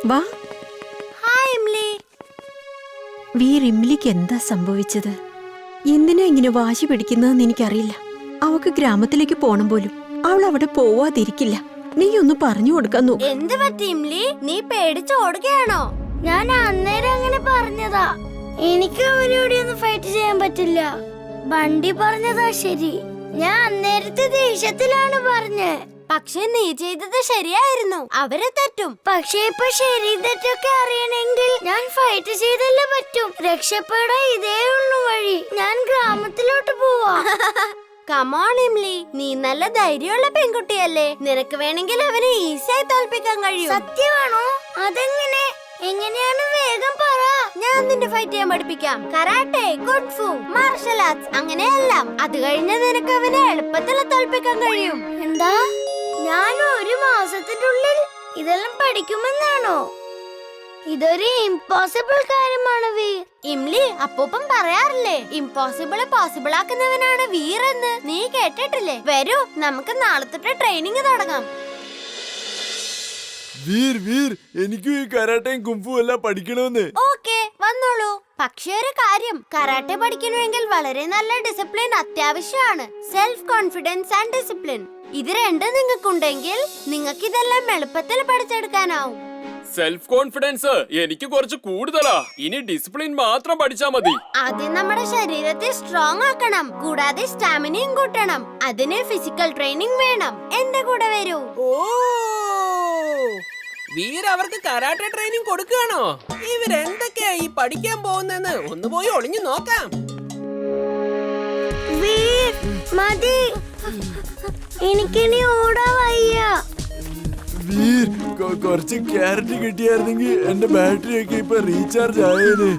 വാ. ഹായ് ഇംലി. വീർ, ഇംലിക്ക് എന്താ സംഭവിച്ചത്? എന്തിനാ ഇങ്ങനെ വാശി പിടിക്കുന്നതെന്ന് എനിക്കറിയില്ല. അവക്ക് ഗ്രാമത്തിലേക്ക് പോണം പോലും. അവൾ അവിടെ പോവാതിരിക്കില്ല. നീ ഒന്ന് പറഞ്ഞു കൊടുക്കാൻ നോക്ക്. എന്ത് പറ്റി ഇംലി? നീ പേടിച്ചോടുകയാണോ? ഞാൻ അന്നേരം അങ്ങനെ പറഞ്ഞതാ. എനിക്ക് അവരോട് ഒന്നും ഫൈറ്റ് ചെയ്യാൻ പറ്റില്ല. ബണ്ടി പറഞ്ഞതാ ശരി. ഞാൻ അന്നേരത്തെ ദേഷ്യത്തിലാണ് പറഞ്ഞേ. പക്ഷെ നീ ചെയ്തത് ശരിയായിരുന്നു. അവരെ തെറ്റും. പക്ഷെ ഇപ്പൊ ശരി തെറ്റൊക്കെ അറിയണമെങ്കിൽ ഞാൻ ഫൈറ്റ് ചെയ്തല്ലേ പറ്റും. രക്ഷപ്പെടാൻ ഇതേ ഉള്ളു വഴി. ഞാൻ ഗ്രാമത്തിലോട്ട് പോവാ. കമോൺ ഇംലി, നീ നല്ല ധൈര്യമുള്ള പെൺകുട്ടിയല്ലേ. നിനക്ക് വേണമെങ്കിൽ അവനെ ഈസിയായി തോൽപ്പിക്കാൻ കഴിയും. സത്യമാണോ? അതെങ്ങനെ? എങ്ങനെയാണ്? വേഗം പറ. ഞാൻ നിന്റെ ഫൈറ്റ് ചെയ്യാൻ പഠിപ്പിക്കാം. കരാട്ടെ, കുൻഫു, മാർഷൽ ആർട്സ്, അങ്ങനെയെല്ലാം. അത് കഴിഞ്ഞ് നിനക്ക് അവനെ എളുപ്പത്തിൽ തോൽപ്പിക്കാൻ കഴിയും. എന്താ? ഞാൻ ഒരു മാസത്തിന്റെ ഉള്ളിൽ ഇതെല്ലാം പഠിക്കുമെന്നാണോ? ഇതൊരു ഇംപോസിബിൾ കാര്യമാണ് വീർ. ഇംലി, അപ്പൂപ്പൻ പറയാറില്ലേ, ഇംപോസിബിൾ പോസിബിൾ ആക്കുന്നവനാണ് വീർ എന്ന്. നീ കേട്ടിട്ടില്ലേ? വരൂ, നമുക്ക് നാളെ തൊട്ട് ട്രെയിനിങ് തുടങ്ങാം. വീർ വീർ, എനിക്കും ഈ കരാട്ടയും കുംഫും എല്ലാം പഠിക്കണമെന്ന്. ഓക്കേ, വന്നോളൂ. പക്ഷേ ഒരു കാര്യം, കരാട്ടെ പഠിക്കണമെങ്കിൽ വളരെ നല്ല ഡിസിപ്ലിൻ അത്യാവശ്യമാണ്. Self confidence and discipline. ഇത് രണ്ടും നിങ്ങൾക്കുണ്ടെങ്കിൽ നിങ്ങൾക്ക് ഇതെല്ലാം എളുപ്പത്തിൽ പഠിച്ചെടുക്കാനാവും. സെൽഫ് കോൺഫിഡൻസ് എനിക്ക് കുറച്ച് കൂടുതലാ. ഇനി ഡിസിപ്ലിൻ മാത്രം പഠിച്ചാ മതി. ആദ്യം നമ്മുടെ ശരീരത്തെ സ്ട്രോങ് ആക്കണം. കൂടാതെ സ്റ്റാമിനയും കൂട്ടണം. അതിന് ഫിസിക്കൽ ട്രെയിനിങ് വേണം. എന്റെ കൂടെ വരൂ. ഓ, വീർ അവർക്ക് കരാട്ടെ ട്രെയിനിങ് കൊടുക്കുകയാണോ? ഇവരെന്തൊക്കെയാ ഈ പഠിക്കാൻ പോകുന്നെന്ന് ഒന്ന് പോയി ഒളിഞ്ഞു നോക്കാം. വീർ, മതി. എനിക്കിനി ഓടാൻ വയ്യ. വീർ, കുറച്ച് ക്യാരറ്റ് കിട്ടിയായിരുന്നെങ്കിൽ എന്റെ ബാറ്ററി ഒക്കെ ഇപ്പൊ റീചാർജ് ആയേനെ.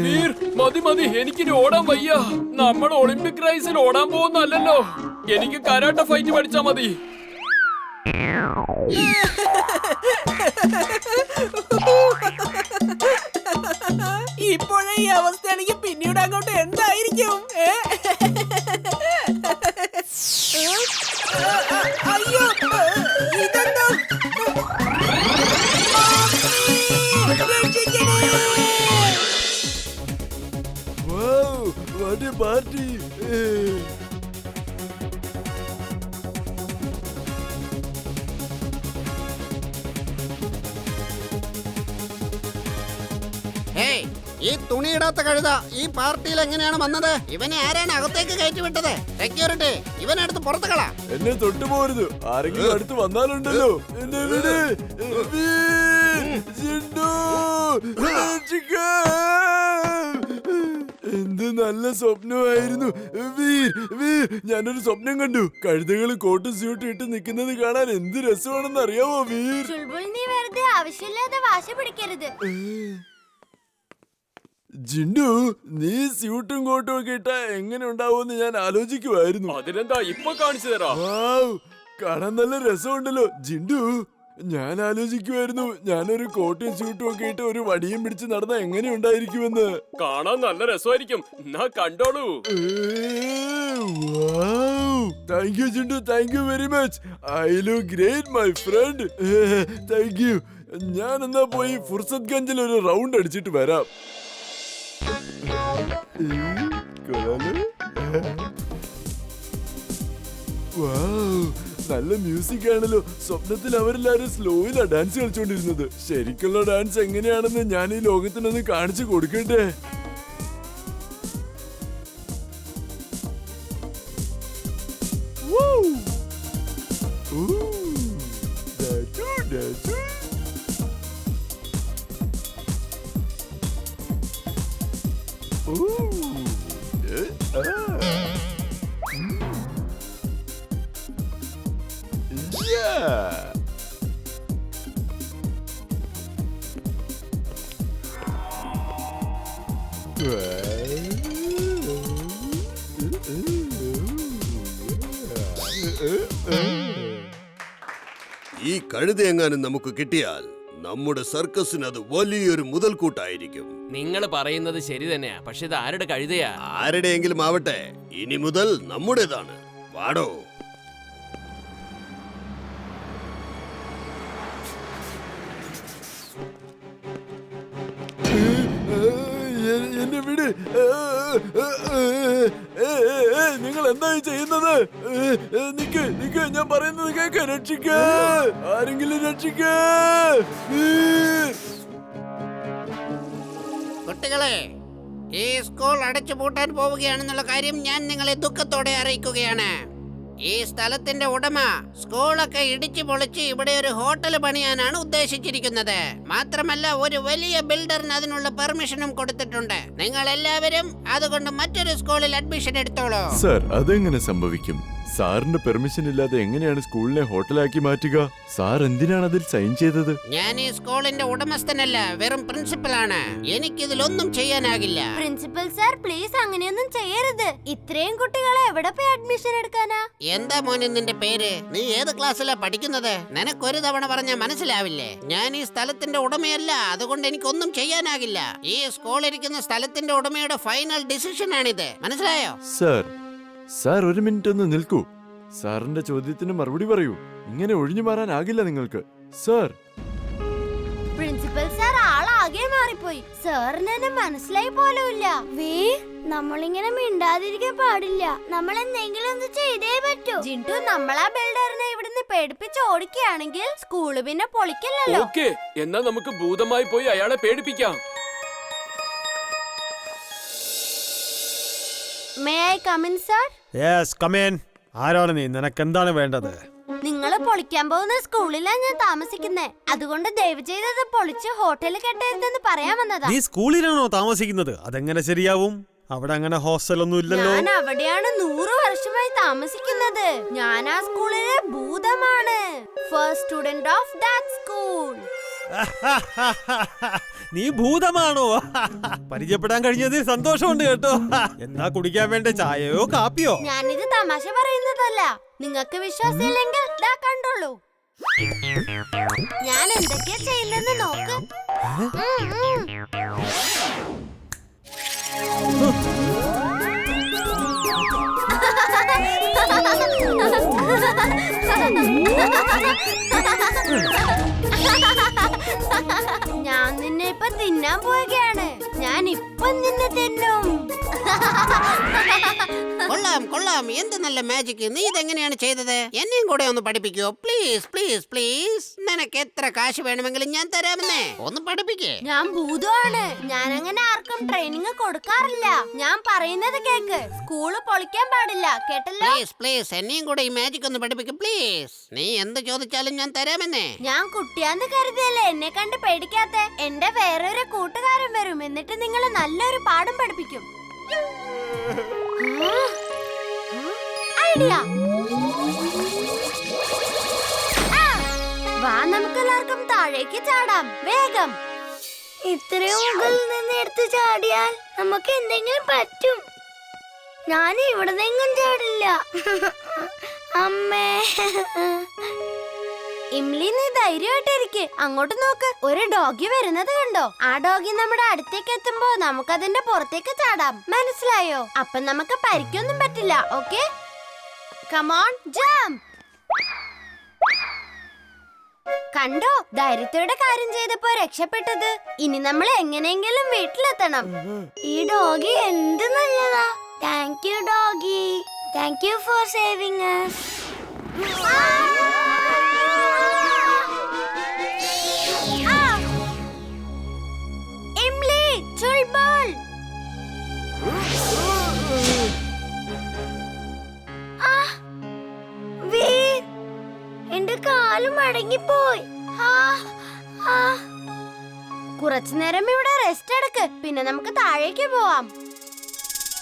വീർ, മതി മതി, എനിക്കിനി ഓടാൻ വയ്യ. നമ്മൾ ഒളിമ്പിക് റേസിൽ ഓടാൻ പോകുന്നല്ലോ. എനിക്ക് കരാട്ട ഫൈറ്റ് പഠിച്ചാ മതി. ഇപ്പോഴേ ഈ അവസ്ഥയാണെങ്കിൽ പിന്നീട് അങ്ങോട്ട് എന്തായിരിക്കും? അയ്യോ, ഇതെന്താ? Wow, what a party! ഈ തുണിയിടാത്ത കഴുത ഈ പാർട്ടിയിൽ എങ്ങനെയാണ് വന്നത്? ഇവനെ ആരാണ് അകത്തേക്ക് കയറ്റി വിട്ടത്? സെക്യൂരിറ്റി, ഇവനടുത്ത് പുറത്ത് കള. എന്നെ തൊട്ടു പോരുത്. ആരെങ്കിലും അടുത്ത് വന്നാലുണ്ടല്ലോ. എന്നെ വിട്. എന്ത് നല്ല സ്വപ്നമായിരുന്നു. വീർ വീർ, ഞാനൊരു സ്വപ്നം കണ്ടു. കഴുതകൾ കോട്ടും സ്യൂട്ടും ഇട്ട് നിൽക്കുന്നത് കാണാൻ എന്ത് രസമാണെന്ന് അറിയാമോ വീർ? ചുൾബുൾ, നീ വെറുതെ ആവശ്യമില്ലാതെ വാശി പിടിക്കരുത്. ജിണ്ടു, നീ സ്യൂട്ടും കോട്ടും ഒക്കെ ഇട്ടാ എങ്ങനെ ഉണ്ടാവുമെന്ന് ഞാൻ ആലോചിക്കുമായിരുന്നു. അതിനെന്താ, ഇപ്പൊ കാണിച്ചു തരാം. കാണാൻ നല്ല രസമുണ്ടല്ലോ. ജിണ്ടു, ഞാൻ ആലോചിക്കുമായിരുന്നു, ഞാനൊരു കോട്ടും സ്യൂട്ടും ഒക്കെ ഇട്ട് ഒരു വടിയും പിടിച്ച് നടന്ന എങ്ങനെ ഉണ്ടായിരിക്കുമെന്ന്. കാണാൻ നല്ല രസമായിരിക്കും. എന്നാ കണ്ടോളൂ. താങ്ക് യു ജിണ്ടു, thank you very much. I look great my friend. Thank you. ഞാൻ എന്നാ പോയി ഫുർസത് ഗഞ്ചിൽ ഒരു റൗണ്ട് അടിച്ചിട്ട് വരാം. നല്ല മ്യൂസിക് ആണല്ലോ. സ്വപ്നത്തിൽ അവരെല്ലാരും സ്ലോയിലാ ഡാൻസ് കളിച്ചോണ്ടിരുന്നത്. ശരിക്കുള്ള ഡാൻസ് എങ്ങനെയാണെന്ന് ഞാൻ ഈ ലോകത്തിനൊന്ന് കാണിച്ചു കൊടുക്കട്ടെ. ഈ കഴുതയെങ്ങാനും നമുക്ക് കിട്ടിയാൽ നമ്മുടെ സർക്കസിന് അത് വലിയൊരു മുതൽക്കൂട്ടായിരിക്കും. നിങ്ങൾ പറയുന്നത് ശരി തന്നെയാ. പക്ഷെ ഇത് ആരുടെ കഴുതയാ? ആരുടെയെങ്കിലും ആവട്ടെ, ഇനി മുതൽ നമ്മുടേതാണ്. വാടോ. എന്നെ വിട്. നിങ്ങൾ എന്തായി ചെയ്യുന്നത്? നിക്ക് നിക്ക്, ഞാൻ പറയുന്നത് കേക്ക്. രക്ഷിക്ക, ആരെങ്കിലും രക്ഷിക്ക. കുട്ടികളെ, ഈ സ്കൂൾ അടച്ചു പൂട്ടാൻ പോവുകയാണെന്നുള്ള കാര്യം ഞാൻ നിങ്ങളെ ദുഃഖത്തോടെ അറിയിക്കുകയാണ്. ഈ സ്ഥലത്തിന്റെ ഉടമ സ്കൂളൊക്കെ ഇടിച്ചു പൊളിച്ച് ഇവിടെ ഒരു ഹോട്ടൽ പണിയാനാണ് ഉദ്ദേശിച്ചിരിക്കുന്നത്. മാത്രമല്ല ഒരു വലിയ ബിൽഡറിന് അതിനുള്ള പെർമിഷനും കൊടുത്തിട്ടുണ്ട്. നിങ്ങൾ എല്ലാവരും അതുകൊണ്ട് മറ്റൊരു സ്കൂളിൽ അഡ്മിഷൻ എടുത്തോളൂ. സർ, അതെങ്ങനെ സംഭവിക്കും? സാറിന്റെ പെർമിഷൻ ഇല്ലാതെ എങ്ങനെയാണ് സ്കൂളിനെ ഹോട്ടലാക്കി മാറ്റുക? സാർ എന്തിനാണ് അതിൽ സൈൻ ചെയ്തത്? ഞാൻ ഈ സ്കൂളിന്റെ ഉടമസ്ഥനല്ല, വെറും പ്രിൻസിപ്പലാണ്. എനിക്കിതിലൊന്നും ചെയ്യാനാകില്ല. പ്രിൻസിപ്പൽ സാർ, പ്ലീസ് അങ്ങനെയൊന്നും ചെയ്യരുത്. ഇത്രയും കുട്ടികളെ എവിടെ പോയി അഡ്മിഷൻ എടുക്കാനാ? എന്താ മോനെ നിന്റെ പേര്? നീ ഏത് ക്ലാസ്സിലാ പഠിക്കുന്നത്? നിനക്കൊരു തവണ പറഞ്ഞാൽ മനസ്സിലാവില്ലേ? ഞാൻ ഈ സ്ഥലത്തിന്റെ ഉടമയല്ല, അതുകൊണ്ട് എനിക്കൊന്നും ചെയ്യാനാകില്ല. ഈ സ്കൂൾ ഇരിക്കുന്ന സ്ഥലത്തിന്റെ ഉടമയുടെ ഫൈനൽ ഡിസിഷൻ ആണിത്. മനസ്സിലായോ? സാർ ഒരു മിനിറ്റ് ഒന്ന് നിൽക്കൂ. സാറിന്റെ ചോദ്യത്തിന് മറുപടി പറയൂ. ഇങ്ങനെ ഒഴിഞ്ഞു മാറാനാകില്ല നിങ്ങൾക്ക്. സാർ, പ്രിൻസിപ്പൽ സാർ ആളാകെ മാറിപ്പോയി. സാറിന് എന്നെ മനസ്സിലായി പോലുമില്ല. നമ്മളിങ്ങനെ മിണ്ടാതിരിക്കാൻ പാടില്ല. നമ്മൾ എന്തെങ്കിലും ഒന്ന് ചെയ്തേ പറ്റൂ. ജിൻഡു, നമ്മളാ ബിൽഡറിനെ ഇവിടുന്ന് പേടിപ്പിച്ച് ഓടിക്കുകയാണെങ്കിൽ സ്കൂള് പിന്നെ പൊളിക്കില്ലല്ലോ. ഓക്കേ, എന്നാ നമുക്ക് ഭൂതമായി പോയി അയാളെ പേടിപ്പിക്കാം. May I come in sir? Yes, come in. ആരാണ് നീ? നിനക്ക് എന്താണ് വേണ്ടത്? നിങ്ങൾ പൊളിക്കാൻ പോകുന്ന സ്കൂളിലാണ് ഞാൻ താമസിക്കുന്നേ. അതുകൊണ്ട് ദയവ് ചെയ്തത് പൊളിച്ച് ഹോട്ടൽ കെട്ടരുതെന്ന് പറയാൻ വന്നതാ. നീ സ്കൂളിലാണോ താമസിക്കുന്നത്? അതെങ്ങനെ ശരിയാവും? അവിടെ അങ്ങനെ ഹോസ്റ്റൽ ഒന്നും ഇല്ലല്ലോ. ഞാൻ അവിടെയാണ് 100 വർഷമായി താമസിക്കുന്നത്. ഞാൻ ആ സ്കൂളിലെ ഭൂതമാണ്. First student of that school. നീ ഭൂതമാണോ? പരിചയപ്പെടാൻ കഴിഞ്ഞത് സന്തോഷമുണ്ട് കേട്ടോ. എന്നാ കുടിക്കാൻ വേണ്ട ചായയോ കാപ്പിയോ? ഞാനിത് തമാശ പറയുന്നതല്ല. നിങ്ങൾക്ക് വിശ്വാസമില്ലെങ്കിൽ ദാ കണ്ടോളൂ. ഞാൻ എന്തൊക്കെയാ ചെയ്യുന്നെന്ന് നോക്ക്. ഞാൻ നിന്നെ ഇപ്പൊ തിന്നാൻ പോവുകയാണ്. ഞാൻ ഇപ്പൊ നിന്നെ തിന്നും. കൊള്ളാം കൊള്ളാം, എന്ത് നല്ല മാജിക്. നീ ഇതെങ്ങനെയാണ് ചെയ്തത്? എന്നെയും കൂടെ ഒന്ന് പഠിപ്പിക്കോ പ്ലീസ് പ്ലീസ് പ്ലീസ്. നിനക്ക് എത്ര കാശ് വേണമെങ്കിലും ഞാൻ തരാമെന്നേ. ഒന്ന് പഠിപ്പിക്കേ. ഞാൻ ഭൂതമാണ്. ഞാൻ അങ്ങനെ ആർക്കും ട്രെയിനിങ് കൊടുക്കാറില്ല. ഞാൻ പറയുന്നത് കേക്ക്. സ്കൂള് പൊളിക്കാൻ പാടില്ല, കേട്ടല്ലോ? പ്ലീസ് പ്ലീസ്, എന്നെയും കൂടെ ഈ മാജിക് ഒന്ന് പഠിപ്പിക്കും പ്ലീസ്. നീ എന്ത് ചോദിച്ചാലും ഞാൻ തരാമെന്നേ. ഞാൻ കുട്ടിയാന്ന് കരുതിയല്ലേ എന്നെ കണ്ട് പേടിക്കാത്ത. എന്റെ വേറൊരു കൂട്ടുകാരൻ വരും, എന്നിട്ട് നിങ്ങൾ നല്ലൊരു പാഠം പഠിപ്പിക്കും. ഐഡിയ. വാ, നമുക്കെല്ലാവർക്കും താഴേക്ക് ചാടാം. വേഗം. ഇത്രയും മുകളിൽ നിന്ന് എടുത്ത് ചാടിയാൽ നമുക്ക് എന്തെങ്കിലും പറ്റും. ഞാൻ ഇവിടെ നിന്നും ചാടില്ല. അമ്മേ. ഇംലി, നീ ധൈര്യമായിട്ടിരിക്കെ. അങ്ങോട്ട് നോക്ക്, ഒരു ഡോഗി വരുന്നത് കണ്ടോ? ആ ഡോഗി നമ്മുടെ അടുത്തേക്ക് എത്തുമ്പോ നമുക്ക് അതിന്റെ പുറത്തേക്ക് ചാടാം. മനസ്സിലായോ? അപ്പൊ നമുക്ക് പരിക്കൊന്നും പറ്റില്ല. Okay, come on, jump. കണ്ടോ, ധൈര്യത്തോടെ കാര്യം ചെയ്തപ്പോ രക്ഷപ്പെട്ടത്. ഇനി നമ്മൾ എങ്ങനെയെങ്കിലും വീട്ടിലെത്തണം. ഈ ഡോഗി എന്ത് നല്ലതാ. Thank you doggy. Thank you for saving us. Imli, Chulbul. Veer, എന്റെ കാല് മടങ്ങിപ്പോയി. കുറച്ചു നേരം ഇവിടെ റെസ്റ്റ് എടുക്ക്, പിന്നെ നമുക്ക് താഴേക്ക് പോവാം.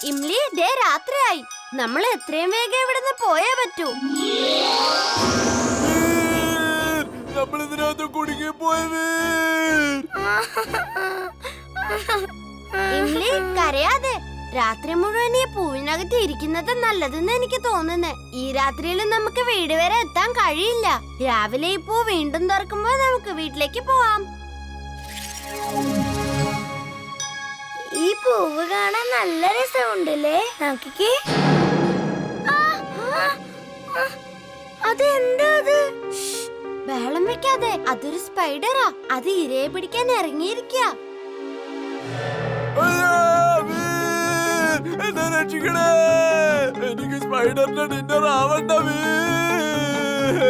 ഇംലി, ദേ രാത്രിയായി. നമ്മൾ എത്രയും വേഗം ഇവിടുന്ന് പോയേ പറ്റൂ. നമ്മൾ ഇതിനകത്ത് കുടുങ്ങി പോയത്. ഇംലി, കരയാതെ. രാത്രി മുഴുവൻ ഈ പൂവിനകത്ത് ഇരിക്കുന്നത് നല്ലതെന്ന് എനിക്ക് തോന്നുന്നു. ഈ രാത്രിയിൽ നമുക്ക് വീട് വരെ എത്താൻ കഴിയില്ല. രാവിലെ ഈ പൂ വീണ്ടും തുറക്കുമ്പോ നമുക്ക് വീട്ടിലേക്ക് പോവാം. ഈ പൂവ് കാണാൻ നല്ല രസമുണ്ടല്ലേ? നോക്കിക്കേ. അതെന്താ അത്? ബഹളം വെക്കാതെ. അതൊരു സ്പൈഡറാ. അത് ഇരയെ പിടിക്കാൻ ഇറങ്ങിയിരിക്കുക. എന്നെ രക്ഷിക്കണേ. എനിക്ക് സ്പൈഡറിന്റെ ഡിന്നർ ആവണ്ട വീർ.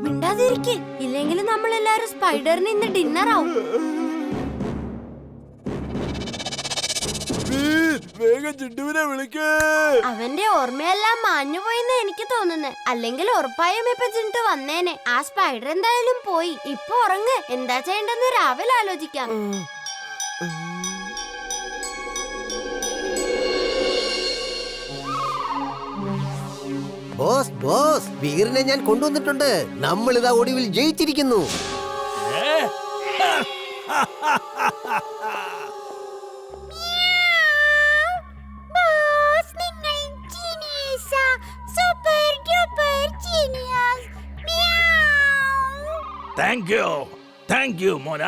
മിണ്ടാതിരിക്കെ, ഇല്ലെങ്കിൽ നമ്മൾ എല്ലാരും സ്പൈഡറിന് ഇന്ന് ഡിന്നർ ആവും. വീർ, വേഗം ചിണ്ടുവിനെ വിളിക്കേ. അവന്റെ ഓർമ്മയെല്ലാം മാഞ്ഞുപോയെന്ന് എനിക്ക് തോന്നുന്നു. അല്ലെങ്കിൽ ഉറപ്പായും ഇപ്പൊ ചിണ്ടു വന്നേനെ. ആ സ്പൈഡർ എന്തായാലും പോയി. ഇപ്പൊ ഉറങ്ങ്. എന്താ ചെയ്യണ്ടെന്ന് രാവിലെ ആലോചിക്കാം. ബോസ് ബോസ്, വീറിനെ ഞാൻ കൊണ്ടുവന്നിട്ടുണ്ട്. നമ്മൾ ഇതാ ഒടുവിൽ ജയിച്ചിരിക്കുന്നു. Thank you Mona.